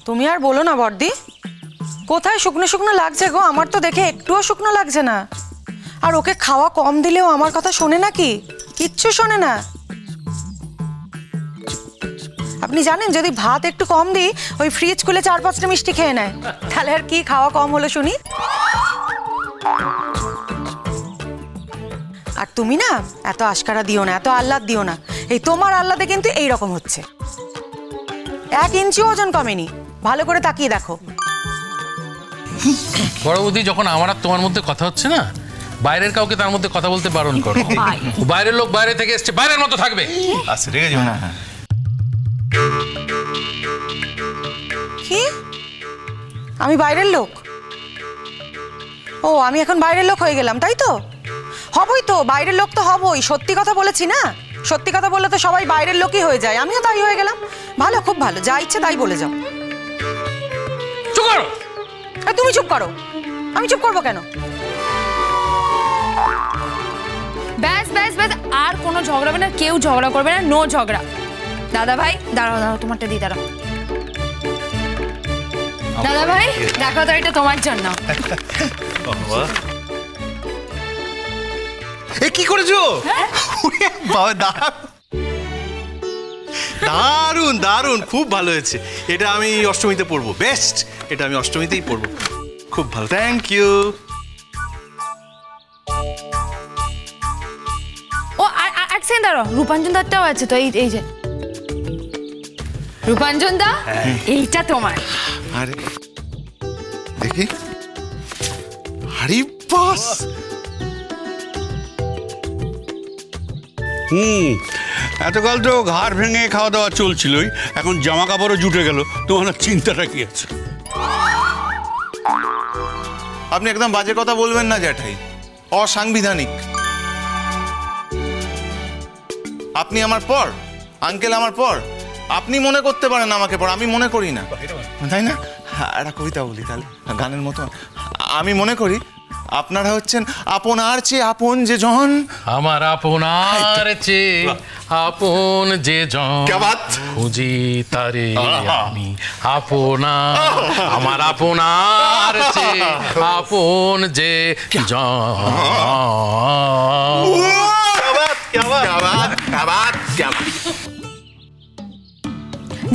তুমি আর বলো না বর্দি, কোথায় শুকনো শুকনো লাগছে গো, আমার তো দেখে একটুও শুকনো লাগছে না। আর ওকে খাওয়া কম দিলেও আমার কথা শোনে নাকি? কিচ্ছু শোনে না। আপনি জানেন যদি ভাত একটু কম দিই ওই ফ্রিজ খুলে 4-5টা মিষ্টি খেয়ে নেয়। তাহলে আর কি খাওয়া কম হলো শুনি? আর তুমি না এত আশকারা দিও না, এত আহ্লাদ দিও না। এই তোমার আহ্লাদে কিন্তু এইরকম হচ্ছে। 1 ইঞ্চি ওজন কমেনি, ভালো করে তাকিয়ে দেখো। বড় বৌদি, যখন আমার আর তোমার মধ্যে কথা হচ্ছে না, বাইরের কাউকে তার মধ্যে কথা বলতে বারণ করো। বাইরের লোক বাইরে থেকে এসছে, বাইরের মতো থাকবে। আচ্ছা ঠিক আছে। কি? আমি বাইরের লোক? ও, আমি এখন বাইরের লোক হয়ে গেলাম, তাই তো? হবই তো, বাইরের লোক তো হবই। সত্যি কথা বলেছি না? সত্যি কথা বললে তো সবাই বাইরের লোকই হয়ে যায়, আমিও তাই হয়ে গেলাম। ভালো, খুব ভালো, যা ইচ্ছে তাই বলে যাও। চুপ করো। তুমি চুপ করো। আমি চুপ করবো কেন? ব্যাস ব্যাস ব্যাস, আর কোনো ঝগড়া হবে না, কেউ ঝগড়া করবে না, নো ঝগড়া। দাদা ভাই দাঁড়াও দাঁড়াও, তোমারটা দিই, দাঁড়াও। দাদা ভাই দেখো তো, এটা তোমার জন্য। এ কি করেছো? বাবা দারুন দারুন, খুব ভালো হয়েছে। এটা আমি অষ্টমীতে পরবো, বেস্ট। এটা আমি অষ্টমীতেই পরবো, খুব ভালো, থ্যাংক ইউ। ও এক সেকেন্ড দাঁড়াও, রূপাঞ্জন দারটাও আছে তো, এই যে রূপাঞ্জন দা, এইটা তোমার। আরে দেখি, আরে বাস। এতকাল তো ঘাড় ভেঙে খাওয়া দাওয়া চলছিলই, এখন জামা কাপড়ও জুটে গেল, তোমার চিন্তাটা কি আছে? আপনি একদম বাজে কথা বলবেন না জ্যাঠাই, অসাংবিধানিক। আপনি আমার পর, আঙ্কেল আমার পর, আপনি মনে করতে পারেন আমাকে পর, আমি মনে করি না, তাই না? একটা কবিতা বলি তাহলে, গানের মতো। আমি মনে করি আপনারা হচ্ছেন আপনার চেয়ে আপন যে জন, আমার আপনার চেয়ে আপন যে জন, খুঁজি তারে আমি আপনার, আমার আপনার চেয়ে আপন যে জন।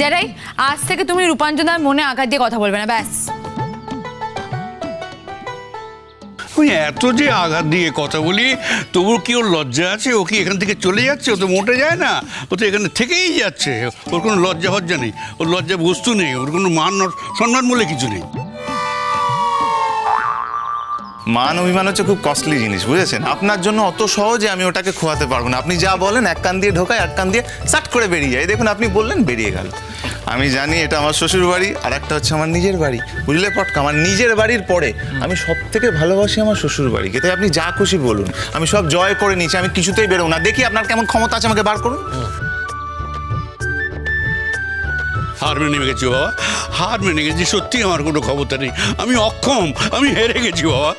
যারাই, আজ থেকে তুমি রূপাঞ্জন দার মনে আঘাত দিয়ে কথা বলবে না, ব্যাস। ওই এত যে আঘাত দিয়ে কথা বলি, তবুও কি ওর লজ্জা আছে? ও কি এখান থেকে চলে যাচ্ছে? ও তো মোটে যায় না, ও তো এখানে থেকেই যাচ্ছে। ওর কোনো লজ্জা হজ্জা নেই, ওর লজ্জা বস্তু নেই, ওর কোনো মান সম্মান বলে কিছু নেই। মান অভিমান হচ্ছে খুব কস্টলি জিনিস, বুঝেছেন? আপনার জন্য অত সহজে আমি ওটাকে খোয়াতে পারবো না। আপনি যা বলেন এক কান দিয়ে ঢোকায়, এক কান দিয়ে সাট করে বেরিয়ে যায়। দেখুন, আপনি বললেন বেরিয়ে গেল। আমি জানি এটা আমার শ্বশুর বাড়ি, আর একটা হচ্ছে আমার নিজের বাড়ি, বুঝলে পটকা? আমার নিজের বাড়ির পরে আমি সব থেকে ভালোবাসি আমার শ্বশুর বাড়িকে। তাই আপনি যা খুশি বলুন, আমি সব জয় করে নিয়েছি, আমি কিছুতেই বেরোবো না। দেখি আপনার কেমন ক্ষমতা আছে, আমাকে বার করুন। হার মেনে গেছি বাবা, হার মেনে গেছি। সত্যি আমার কোনো ক্ষমতা নেই, আমি অক্ষম, আমি হেরে গেছি বাবা।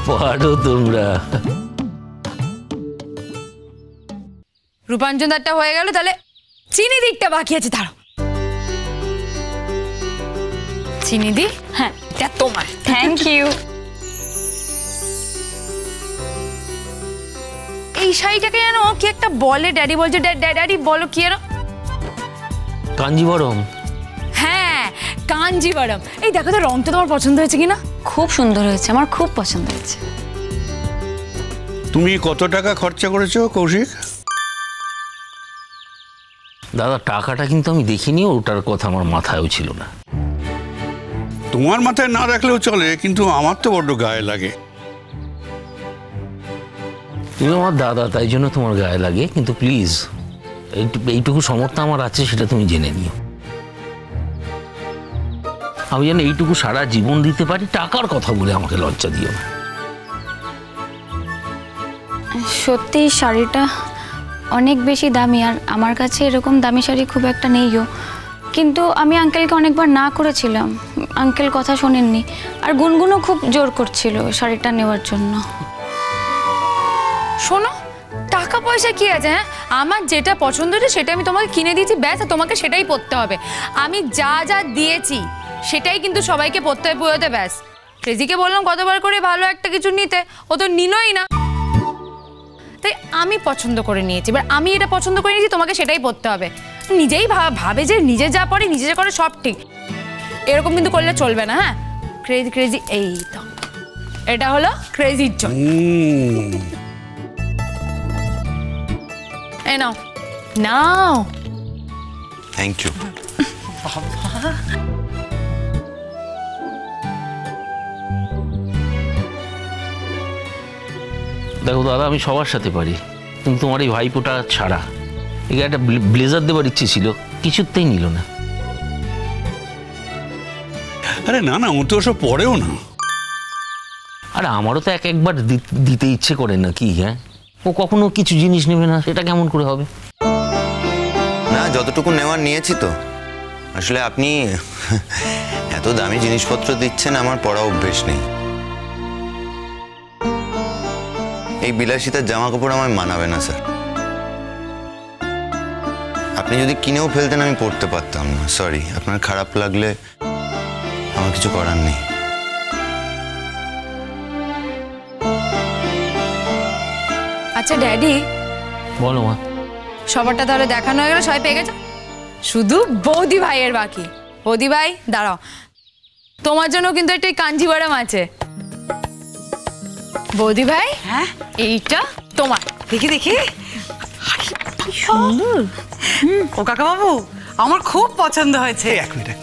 পারো তোমরা। রূপাঞ্জন দারটা হয়ে গেল, তাহলে চিনি দিকটা বাকি আছে, দাঁড়াও। চিনি দি, হ্যাঁ এটা তোমার, থ্যাংক ইউ। এই শাড়িটাকে যেন কি একটা বলে, ড্যাডি বলছে, ড্যাডি বলো কি যেন? কাঞ্জিবরম। হ্যাঁ কাঞ্জিবরম। এই দেখো তো, রংটা তোমার পছন্দ হয়েছে কিনা? খুব সুন্দর হয়েছে, আমার খুব পছন্দ হয়েছে। তুমি কত টাকা খরচা করেছো কৌশিক? দাদা, টাকাটা কিন্তু আমি দেখিনি, ওটার কথা আমার মাথায়ও ছিল না। তোমার মাথায় না রাখলেও চলে, কিন্তু আমার তো বড্ড গায়ে লাগে। তুমি আমার দাদা, তাই জন্য তোমার গায়ে লাগে, কিন্তু প্লিজ এইটুকু সমর্থ আমার আছে, সেটা তুমি জেনে নিও। আমি যেন এইটুকু সারা জীবন দিতে পারি, টাকার কথা বলে আমাকে লজ্জা দিও না। সত্যি শাড়িটা অনেক বেশি দামি, আর আমার কাছে এরকম দামি শাড়ি খুব একটা নেইও। কিন্তু আমি আঙ্কেলকে অনেকবার না করেছিলাম, আঙ্কেল কথা শোনেননি, আর গুনগুনও খুব জোর করছিল শাড়িটা নেওয়ার জন্য। শোনো, টাকা পয়সা কি আছে? হ্যাঁ, আমার যেটা পছন্দ হচ্ছে সেটা আমি তোমাকে কিনে দিয়েছি, ব্যাস, আর তোমাকে সেটাই পরতে হবে। আমি যা যা দিয়েছি সেটাই কিন্তু সবাইকে পরতে হয় পুজোতে, ব্যাস। ক্রেজিকে বললাম কতবার করে ভালো একটা কিছু নিতে, ও তো নিলই না। তাই আমি পছন্দ করে নিয়েছি, এবার আমি এটা পছন্দ করে নিয়েছি, তোমাকে সেটাই পরতে হবে। নিজেই ভাবে যে নিজে যা পড়ে নিজে যা করে সব ঠিক, এরকম কিন্তু করলে চলবে না। হ্যাঁ, ক্রেজি ক্রেজি, এই তো এটা হলো ক্রেজির জন্য। এই নাও নাও। Thank you. দেখো দাদা, আমি সবার সাথে পারি, কিন্তু তোমার এই ভাইপোটা ছাড়া। একে একটা ব্লেজার দেবার ইচ্ছে ছিল, কিছুতেই নিল না। আরে না না, ও তো ওসব পড়েও না। আর আমারও তো একবার দিতে ইচ্ছে করে না কি? হ্যাঁ, ও কখনো কিছু জিনিস নেবে না, সেটা কেমন করে হবে? না, যতটুকু নেওয়ার নিয়েছি তো। আসলে আপনি এত দামি জিনিসপত্র দিচ্ছেন, আমার পড়া অভ্যেস নেই। এই বিলাসিতার জামা কাপড় আমার মানাবে না স্যার। আপনি যদি কিনেও ফেলতেন আমি পড়তে পারতাম না। সরি, আপনার খারাপ লাগলে আমার কিছু করার নেই। আচ্ছা ড্যাডি, বলো মা। সবারটা তাহলে দেখানো হয়ে গেল, সবাই পেয়ে গেছে, শুধু বৌদি ভাইয়ের বাকি। বৌদি ভাই দাঁড়াও, তোমার জন্য কিন্তু একটা কাঞ্জিভারাম আছে। বৌদি ভাই, হ্যাঁ, এইটা তোমার। দেখি দেখি, সুন্দর। ও কাকা বাবু, আমার খুব পছন্দ হয়েছে। এক মিনিট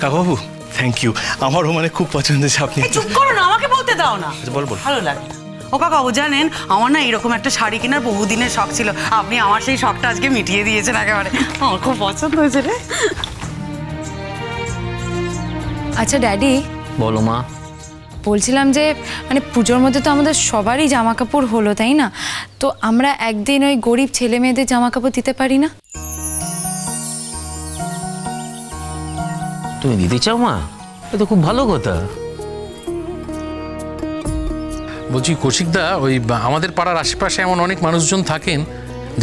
কাকাবাবু, থ্যাংক ইউ। আমারও মানে খুব পছন্দ হয়েছে। আপনি চুপ করো না, আমাকে বলতে দাও না। বল বল। ভালো লাগে। ও কাকা বাবু, জানেন আমার না এরকম একটা শাড়ি কেনার বহুদিনের শখ ছিল, আপনি আমার সেই শখটা আজকে মিটিয়ে দিয়েছেন একেবারে। আমার খুব পছন্দ হয়েছে রে। আচ্ছা ড্যাডি, বলো মা। বলছিলাম যে মানে পুজোর মধ্যে তো আমাদের সবারই জামা কাপড় হলো, তাই না? তো আমরা একদিন ওই গরিব ছেলে মেয়েদের জামা কাপড় দিতে পারি না? তুমি দিতে চাও মা? এ তো খুব ভালো কথা। বলছি কৌশিকদা, ওই আমাদের পাড়ার আশেপাশে এমন অনেক মানুষজন থাকেন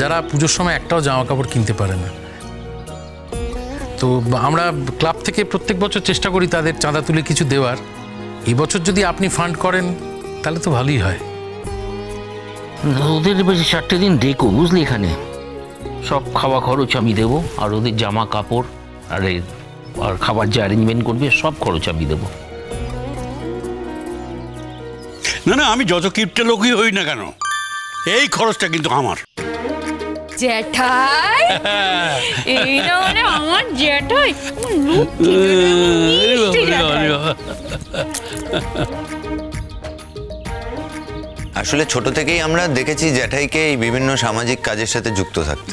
যারা পুজোর সময় একটাও জামা কাপড় কিনতে পারে না। তো আমরা ক্লাব থেকে প্রত্যেক বছর চেষ্টা করি তাদের চাঁদা তুলে কিছু দেওয়ার। এই বছর যদি আপনি ফান্ড করেন তাহলে তো ভালোই হয়। ওদের বেশি 4টে দিন ডেকো, বুঝলি? এখানে সব খাওয়া খরচ আমি দেবো, আর ওদের জামা কাপড় আর খাবার যে অ্যারেঞ্জমেন্ট করবে সব খরচ আমি দেবো। না না, আমি যত কিপটে লোকই হই না কেন, এই খরচটা কিন্তু আমার। জ্যাঠাই, এই না মানে আমার জ্যাঠাই। আসলে ছোট থেকেই আমরা দেখেছি জ্যাঠাইকে এই বিভিন্ন সামাজিক কাজের সাথে যুক্ত থাকতে।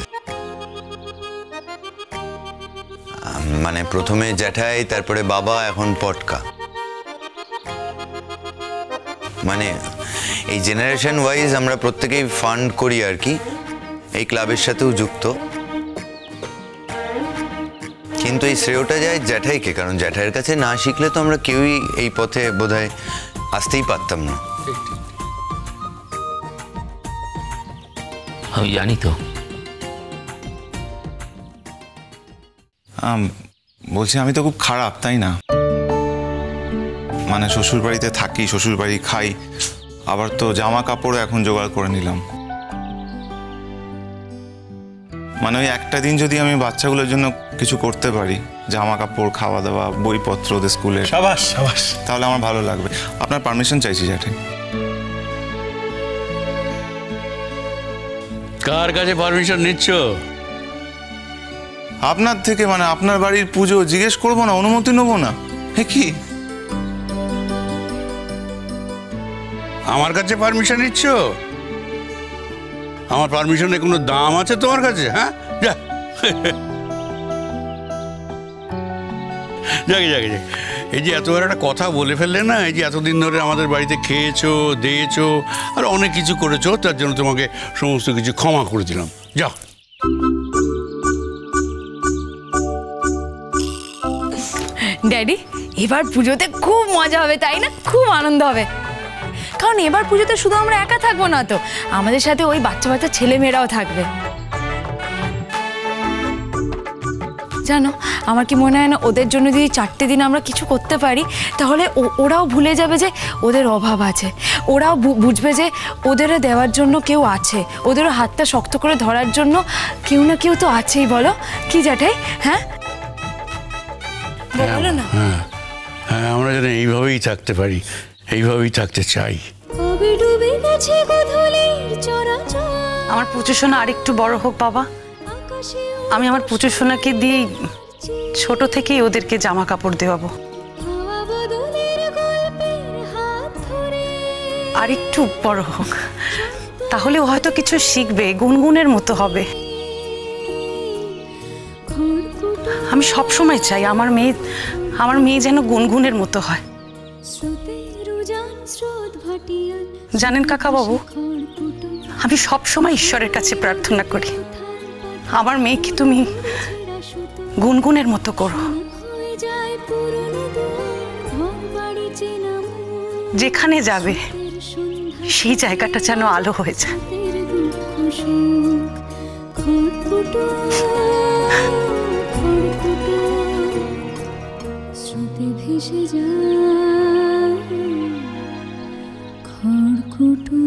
মানে প্রথমে জ্যাঠাই, তারপরে বাবা, এখন পটকা। মানে এই জেনারেশন ওয়াইজ আমরা প্রত্যেকেই ফান্ড করি আর কি, এই ক্লাবের সাথেও যুক্ত। কিন্তু এই শ্রেয়টা যায় জ্যাঠাইকে, কারণ জ্যাঠাইয়ের কাছে না শিখলে তো আমরা কেউই এই পথে বোধহয় আসতেই পারতাম না। আমি জানি তো। বলছি আমি তো খুব খারাপ, তাই না? মানে শ্বশুর বাড়িতে থাকি, শ্বশুর বাড়ি খাই, আবার তো জামা কাপড়ও এখন জোগাড় করে নিলাম। মানে ওই একটা দিন যদি আমি বাচ্চাগুলোর জন্য কিছু করতে পারি, জামা কাপড়, খাওয়া দাওয়া, বইপত্র ওদের স্কুলে, সাবাস সাবাস, তাহলে আমার ভালো লাগবে। আপনার পারমিশন চাইছি জ্যাঠাই। কার কাছে পারমিশন নিচ্ছ? আপনার থেকে। মানে আপনার বাড়ির পুজো জিজ্ঞেস করবো না, অনুমতি নেবো না? হে কি, আমার কাছে পারমিশন নিচ্ছ? আমার পারমিশনের কোনো দাম আছে তোমার কাছে? হ্যাঁ, যা যাকে যাকে যাকে। এই যে এতবার একটা কথা বলে ফেললে না, এই যে এতদিন ধরে আমাদের বাড়িতে খেয়েছো, দিয়েছো, আর অনেক কিছু করেছো, তার জন্য তোমাকে সমস্ত কিছু ক্ষমা করে দিলাম। যাও। ড্যাডি, এবার পুজোতে খুব মজা হবে, তাই না? খুব আনন্দ হবে। কারণ এবার পুজোতে শুধু আমরা একা থাকবো না তো, আমাদের সাথে ওই বাচ্চা বাচ্চা ছেলেমেয়েরাও থাকবে। জানো, আমার কি মনে হয় না ওদের জন্য যদি 4টে দিন আমরা কিছু করতে পারি, তাহলে ওরাও ভুলে যাবে যে ওদের অভাব আছে, ওরাও বুঝবে যে ওদেরও দেওয়ার জন্য কেউ আছে, ওদেরও হাতটা শক্ত করে ধরার জন্য কেউ না কেউ তো আছেই। বলো কি জ্যাঠাই? হ্যাঁ বলো না। হ্যাঁ হ্যাঁ, আমরা যেন এইভাবেই থাকতে পারি, এইভাবেই থাকতে চাই। আমার পুজো সোনা আরেকটু বড় হোক বাবা, আমি আমার পুজো সোনাকে দিয়ে ছোট থেকেই ওদেরকে জামা কাপড় দেওয়াবো। আর একটু বড় হোক, তাহলে ও হয়তো কিছু শিখবে, গুনগুনের মতো হবে। আমি সব সময় চাই আমার মেয়ে যেন গুনগুনের মতো হয়। জানেন কাকা বাবু, আমি সব সময় ঈশ্বরের কাছে প্রার্থনা করি, আমার মেয়েকে তুমি গুনগুনের মতো করো, যেখানে যাবে সেই জায়গাটা যেন আলো হয়ে যায়। ভেসে যায় খড়কুটো।